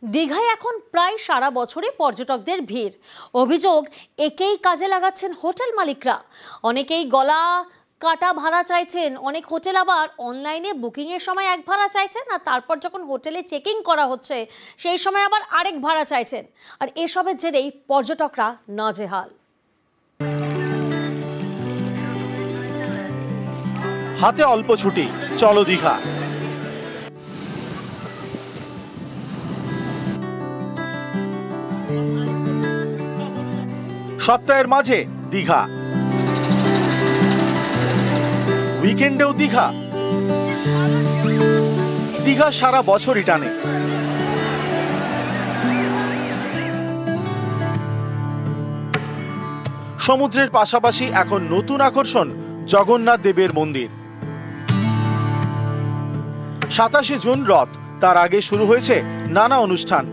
দীঘায় এখন প্রায় সারা বছরই পর্যটকদের ভিড়। অভিযোগ, একেই কাজে লাগাচ্ছেন হোটেল মালিকরা। অনেকেই গলা কাটা ভাড়া চাইছেন, অনেক হোটেল আবার অনলাইনে বুকিং এর সময় এক ভাড়া চাইছেন, আর তারপর যখন হোটেলে চেকিং করা হচ্ছে সেই সময় আবার আরেক ভাড়া চাইছেন। আর এসবের জেরেই পর্যটকরা নাজেহাল। হাতে অল্প ছুটি, চলো দীঘা। সপ্তাহের মাঝে দীঘা, উইকেন্ডেও দীঘা। দীঘা সারা বছরই টানে। সমুদ্রের পাশাপাশি এখন নতুন আকর্ষণ জগন্নাথ দেবের মন্দির। 27শে জুন রথ, তার আগে শুরু হয়েছে নানা অনুষ্ঠান।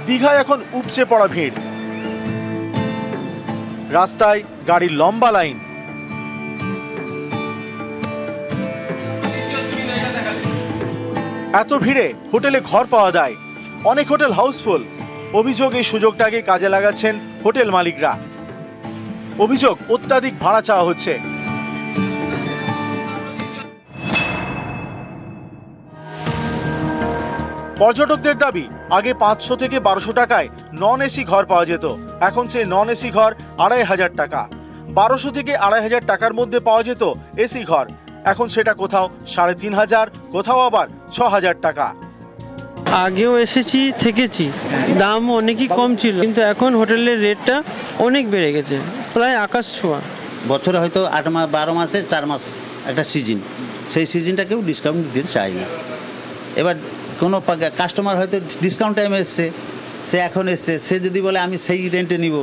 দীঘায় এখন উপচে পড়া ভিড়, রাস্তায় গাড়ির লম্বা লাইন। এত ভিড়ে হোটেলে ঘর পাওয়া যায়, অনেক হোটেল হাউসফুল। অভিযোগ, এই সুযোগটাকে কাজে লাগাচ্ছেন হোটেল মালিকরা। অভিযোগ, অত্যাধিক ভাড়া চাওয়া হচ্ছে। পর্যটকদের দাবি, আগে 500 থেকে 1200 টাকায় নন এসি ঘর পাওয়া যেত, এখন সেই নন এসি ঘর 2500 টাকা। 1200 থেকে 2500 টাকার মধ্যে পাওয়া যেত এসি ঘর, এখন সেটা কোথাও 3500, কোথাও আবার 6000 টাকা। আগেও এসেছি, থেকেছি, দাম অনেকই কম ছিল, কিন্তু এখন হোটেলের রেটটা অনেক বেড়ে গেছে, প্রায় আকাশ ছোঁয়া। বছরে হয়তো 8 মাস 12 মাসে 4 মাস একটা সিজন, সেই সিজনটা কেউ ডিসকাউন্ট দিতে চায় না। এবার কোনো কাস্টমার হয়তো ডিসকাউন্ট টাইমে এসছে, সে এখন এসছে, সে যদি বলে আমি সেই রেন্টে নিব।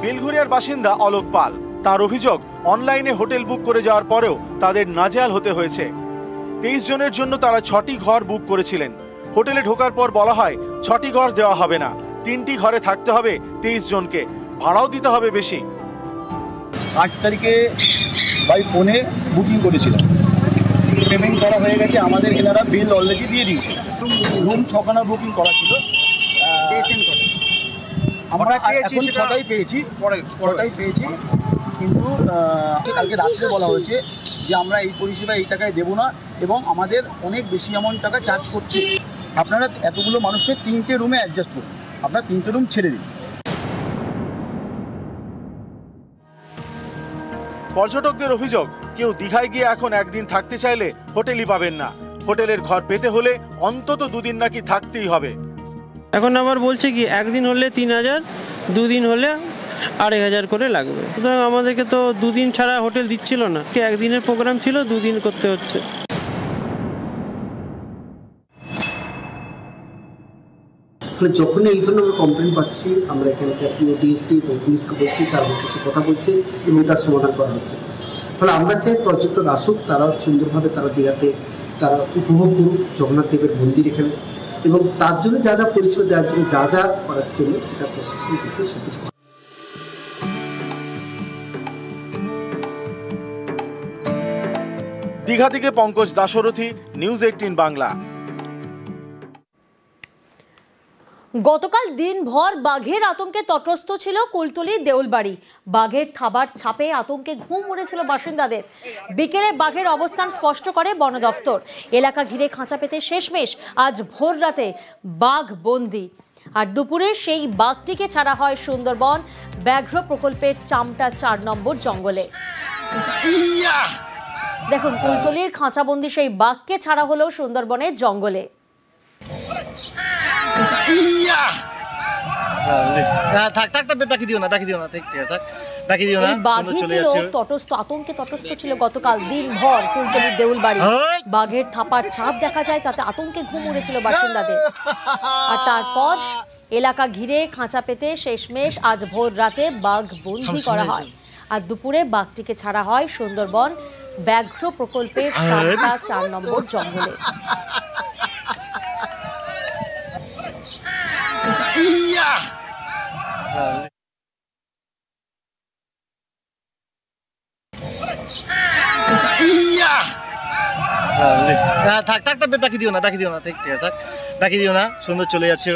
বেলঘরিয়ার বাসিন্দা অলোক পাল, তার অভিযোগ, অনলাইনে হোটেল বুক করে যাওয়ার পরেও তাদের নাজেহাল হতে হয়েছে। 23 জনের জন্য তারা 6টি ঘর বুক করেছিলেন। হোটেলে ঢোকার পর বলা হয় 6টি ঘর দেওয়া হবে না, 3টি ঘরে থাকতে হবে 23 জনকে, ভাড়াও দিতে হবে বেশি। 8 তারিখে বাই ফোনে বুকিং করেছিলাম, পেমেন্ট করা হয়ে গেছে, আমাদের এনারা বিল অলরেডি দিয়ে দিয়েছে। রুম 6খানা বুকিং করা ছিল, আমরা এখন 6টাই পেয়েছি, কিন্তু কালকে রাত্রে বলা হয়েছে যে আমরা এই পরিষেবা এই টাকায় দেবো না এবং আমাদের অনেক বেশি অ্যামাউন্ট টাকা চার্জ করছে। আপনারা এতগুলো মানুষকে 3টে রুমে অ্যাডজাস্ট করুন, আপনারা 3টে রুম ছেড়ে দিন। পর্যটকদের অভিযোগ, কেউ দীঘায় গিয়ে এখন একদিন থাকতে চাইলে হোটেলই পাবেন না। হোটেলের ঘর পেতে হলে অন্তত 2 দিন নাকি থাকতেই হবে। এখন আবার বলছে কি একদিন হলে 3000, 2 দিন হলে 2500 করে লাগবে। সুতরাং আমাদেরকে তো 2 দিন ছাড়া হোটেল দিচ্ছিল না, একদিনের প্রোগ্রাম ছিল, 2 দিন করতে হচ্ছে। যখন এই ধরনের আমরা কমপ্লেন পাচ্ছি, আমরা এখানে নোটিশ দিই, পুলিশকে বলছি, তারপর কিছু কথা বলছে এবং তার সমাধান করা হচ্ছে। ফলে আমরা চাই পর্যটক আসুক, তারা সুন্দরভাবে তারা দীঘাতে তারা উপভোগ করুক জগন্নাথ দেবের মন্দির এখানে, এবং তার জন্য যা যা পরিষেবা দেওয়ার জন্য যা যা করার জন্য সেটা প্রশাসন দিতে সবকিছু। দীঘা থেকে পঙ্কজ দাশরথী, নিউজ 18 বাংলা। গতকাল দিনভর বাঘের আতঙ্কে তটস্থ ছিল কুলতলি দেউলবাড়ি। বাঘের থাবার ছাপে আতঙ্কে ঘুম উড়েছিল বাসিন্দাদের। বিকেলে বাঘের অবস্থান স্পষ্ট করে বন দফতর। এলাকা ঘিরে খাঁচা পেতে শেষমেশ আজ ভোর রাতে বাঘ বন্দি। আর দুপুরে সেই বাঘটিকে ছাড়া হয় সুন্দরবন ব্যাঘ্র প্রকল্পের চামটা 4 নম্বর জঙ্গলে। দেখুন, কুলতলির খাঁচাবন্দি সেই বাঘকে ছাড়া হলো সুন্দরবনের জঙ্গলে। আতঙ্কে তটস্থ ছিল গতকাল দিনভর কুলতলির দেউলবাড়ি। বাঘের থাপার ছাপ দেখা যায়, তাতে আতঙ্কে ঘুম উড়েছিল বাসিন্দাদের। আর তারপর এলাকা ঘিরে খাঁচা পেতে শেষমেশ আজ ভোর রাতে বাঘ বন্দি করা হয়। আর দুপুরে বাঘটিকে ছাড়া হয় সুন্দরবন ব্যাঘ্র প্রকল্পের চামটা 4 নম্বর জঙ্গলে। থাক বাকি দিও না ঠিক আছে থাক বাকি দিও না সুন্দর চলে যাচ্ছে